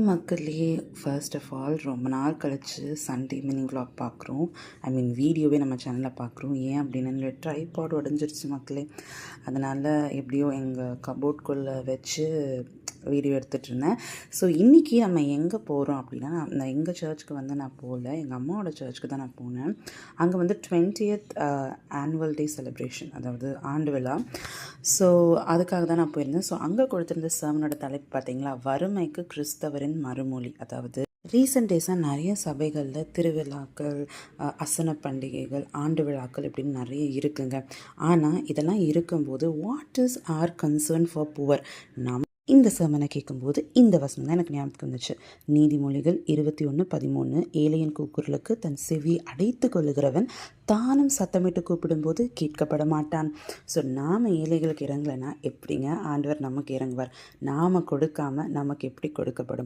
மக்களே, first of all ரொம்ப நாள் கழிச்சு சண்டே ஈவினிங் vlog பார்க்குறோம். வீடியோவே நம்ம சேனலில் பார்க்குறோம். ஏன் அப்படின்னு என்னோட ட்ரைபாட் உடஞ்சிருச்சு மக்களே. அதனால் எப்படியோ எங்கள் கபோர்ட்குள்ளே வச்சு வீடியோ எடுத்துகிட்டு இருந்தேன். ஸோ இன்றைக்கி நம்ம எங்கே போகிறோம் அப்படின்னா, நான் எங்கள் சர்ச்சுக்கு நான் போகல, எங்கள் அம்மாவோட சர்ச்சுக்கு தான் நான் போனேன். அங்கே 20th ஆனுவல் டே செலிப்ரேஷன், அதாவது ஆண்டு விழா. ஸோ அதுக்காக தான் நான் போயிருந்தேன். ஸோ அங்கே கொடுத்துருந்த சர்மனோட தலைப்பு பார்த்தீங்களா, வறுமைக்கு கிறிஸ்தவரின் மறுமொழி. அதாவது ரீசெண்ட் டேஸாக நிறைய சபைகளில் திருவிழாக்கள், அசன பண்டிகைகள், ஆண்டு விழாக்கள் இப்படின்னு நிறைய இருக்குங்க. ஆனால் இதெல்லாம் இருக்கும்போது what is our concern for poor? இந்த சர்மனை கேட்கும்போது இந்த வசனம் தான் எனக்கு ஞாபகம் வந்துச்சு. நீதிமொழிகள் 21:13, ஏழையின் கூக்குரலுக்கு தன் செவி அடைத்து கொள்ளுகிறவன் தானும் சத்தமிட்டு கூப்பிடும்போது கேட்கப்பட மாட்டான். ஸோ நாம் ஏழைகளுக்கு இறங்கலைன்னா எப்படிங்க ஆண்டவர் நமக்கு இறங்குவார்? நாம் கொடுக்காம நமக்கு எப்படி கொடுக்கப்படும்?